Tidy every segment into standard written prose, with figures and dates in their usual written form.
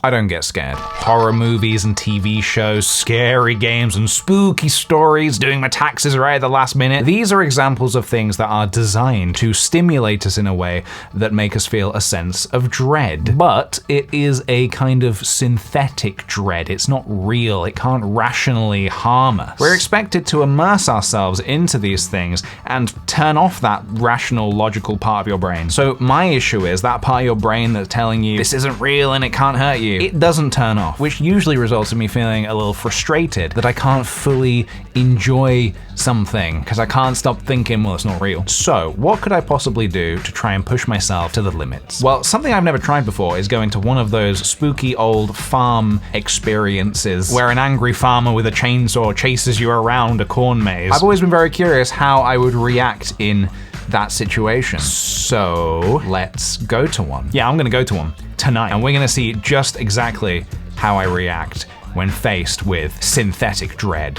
I don't get scared. Horror movies and TV shows, scary games and spooky stories, doing my taxes right at the last minute. These are examples of things that are designed to stimulate us in a way that make us feel a sense of dread. But it is a kind of synthetic dread. It's not real. It can't rationally harm us. We're expected to immerse ourselves into these things and turn off that rational, logical part of your brain. So my issue is that part of your brain that's telling you this isn't real and it can't hurt you. It doesn't turn off, which usually results in me feeling a little frustrated that I can't fully enjoy something because I can't stop thinking, well, it's not real. So what could I possibly do to try and push myself to the limits? Well, something I've never tried before is going to one of those spooky old farm experiences where an angry farmer with a chainsaw chases you around a corn maze. I've always been very curious how I would react in that situation. So let's go to one. Yeah, I'm gonna go to one tonight, and we're gonna see just exactly how I react when faced with synthetic dread.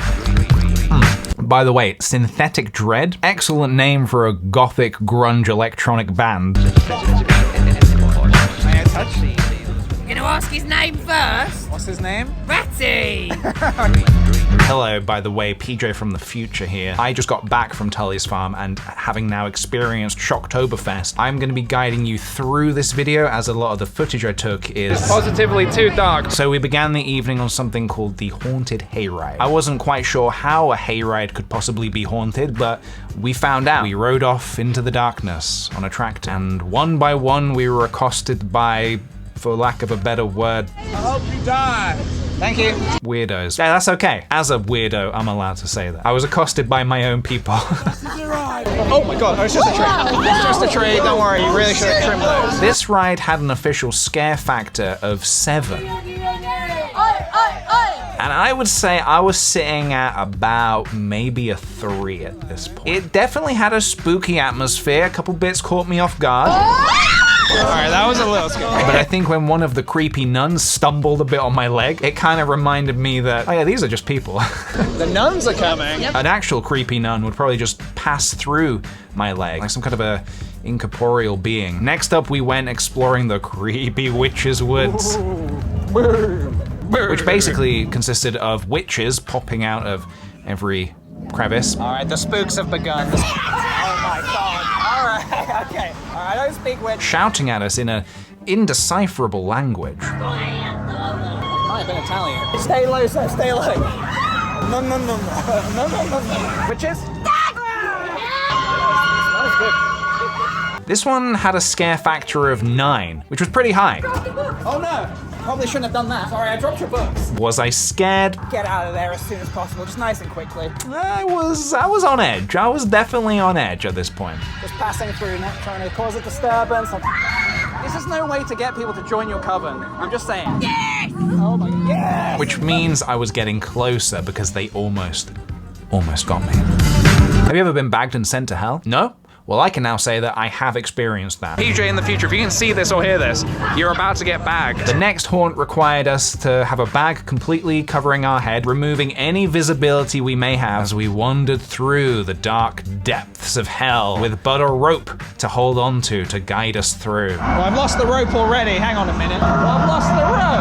By the way, Synthetic Dread, excellent name for a gothic grunge electronic band. May I touch? You're gonna ask his name first? What's his name? Ratty! Hello, by the way, PJ from the future here. I just got back from Tully's farm, and having now experienced Shocktoberfest, I'm gonna be guiding you through this video as a lot of the footage I took is positively too dark. So we began the evening on something called the Haunted Hayride. I wasn't quite sure how a hayride could possibly be haunted, but we found out. We rode off into the darkness on a tractor, and one by one we were accosted by, for lack of a better word, I hope you die. Thank you. Weirdos. Yeah, that's okay. As a weirdo, I'm allowed to say that. I was accosted by my own people. Oh my god, it's just a tree. It's just a tree, don't worry, you really should have trimmed those. This ride had an official scare factor of 7. And I would say I was sitting at about maybe a 3 at this point. It definitely had a spooky atmosphere. A couple bits caught me off guard. Alright, that was a little scary. But I think when one of the creepy nuns stumbled a bit on my leg, it kind of reminded me that, oh yeah, these are just people. The nuns are coming. An actual creepy nun would probably just pass through my leg, like some kind of a incorporeal being. Next up, we went exploring the creepy witches' woods. Which basically consisted of witches popping out of every crevice. Alright, the spooks have begun. Oh my god. Alright, okay. Alright, I don't speak witch. Shouting at us in an indecipherable language. Might have been Italian. Stay low, sir, stay low. No, no, no, no. No, no, no, no. Witches? That was good. This one had a scare factor of 9, which was pretty high. Oh no! Probably shouldn't have done that. Sorry, I dropped your books. Was I scared? Get out of there as soon as possible, just nice and quickly. I was on edge. I was definitely on edge at this point. Just passing through, not trying to cause a disturbance. This is no way to get people to join your coven. I'm just saying. Yes! Oh my god, yes! Which means I was getting closer because they almost got me. Have you ever been bagged and sent to hell? No? Well, I can now say that I have experienced that. PJ in the future, if you can see this or hear this, you're about to get bagged. The next haunt required us to have a bag completely covering our head, removing any visibility we may have as we wandered through the dark depths of hell with but a rope to hold on to guide us through. Well, I've lost the rope already. Hang on a minute. Well, I've lost the rope.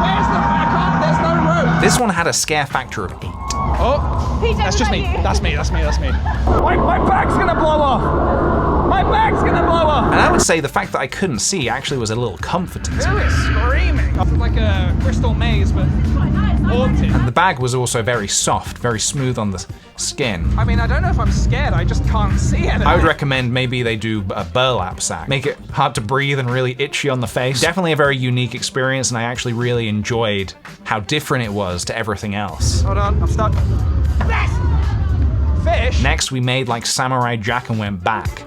Where's the back on? There's no rope. This one had a scare factor of 8. Oh, that's just me. That's me. My bag's gonna blow off. My bag's gonna blow off. And I would say the fact that I couldn't see actually was a little comforting to Who me. is screaming? It's like a crystal maze, but haunted. And the bag was also very soft, very smooth on the skin. I mean, I don't know if I'm scared. I just can't see anything. I would recommend maybe they do a burlap sack. Make it hard to breathe and really itchy on the face. Definitely a very unique experience, and I actually really enjoyed how different it was to everything else. Hold on, I'm stuck. Fish? Next, we made like Samurai Jack and went back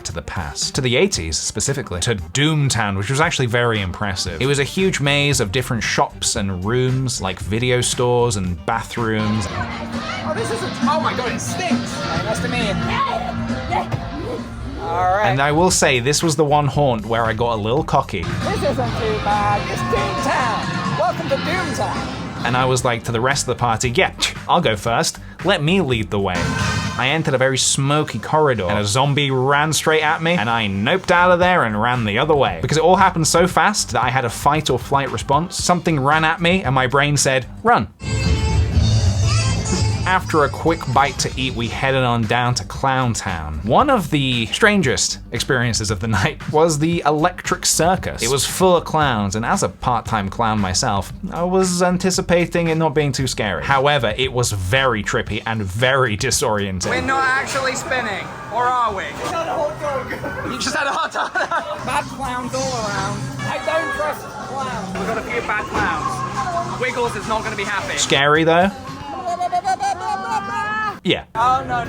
to the past, to the 80s specifically, to Doomtown, which was actually very impressive. It was a huge maze of different shops and rooms, like video stores and bathrooms. Oh, this isn't, oh my god, it stinks. Hey, nice to meet you. All right. And I will say, this was the one haunt where I got a little cocky. This isn't too bad, it's Doomtown. Welcome to Doomtown. And I was like to the rest of the party, yeah, I'll go first. Let me lead the way. I entered a very smoky corridor and a zombie ran straight at me and I noped out of there and ran the other way. Because it all happened so fast that I had a fight or flight response. Something ran at me and my brain said, run. After a quick bite to eat, we headed on down to Clown Town. One of the strangest experiences of the night was the electric circus. It was full of clowns, and as a part-time clown myself, I was anticipating it not being too scary. However, it was very trippy and very disorienting. We're not actually spinning, or are we? Just had a hot dog. You just had a hot dog? Bad clowns all around. I don't trust clowns. We've got a few bad clowns. Wiggles is not going to be happy. Scary though? Yeah. Oh, no.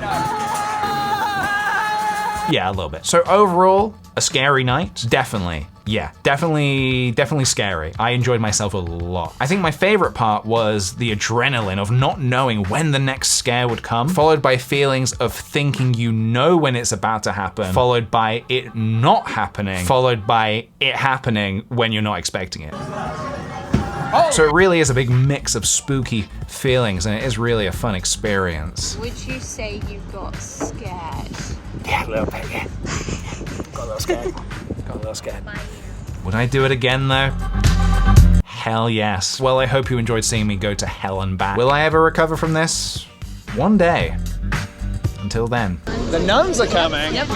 Yeah, a little bit. So overall, a scary night? Definitely. Yeah, definitely scary. I enjoyed myself a lot. I think my favorite part was the adrenaline of not knowing when the next scare would come, followed by feelings of thinking you know when it's about to happen, followed by it not happening, followed by it happening when you're not expecting it. So it really is a big mix of spooky feelings, and it is really a fun experience. Would you say you got scared? Yeah, a little bit, yeah. Got a little scared. Would I do it again though? Hell yes. Well, I hope you enjoyed seeing me go to hell and back. Will I ever recover from this? One day. Until then. The nuns are coming. Yep.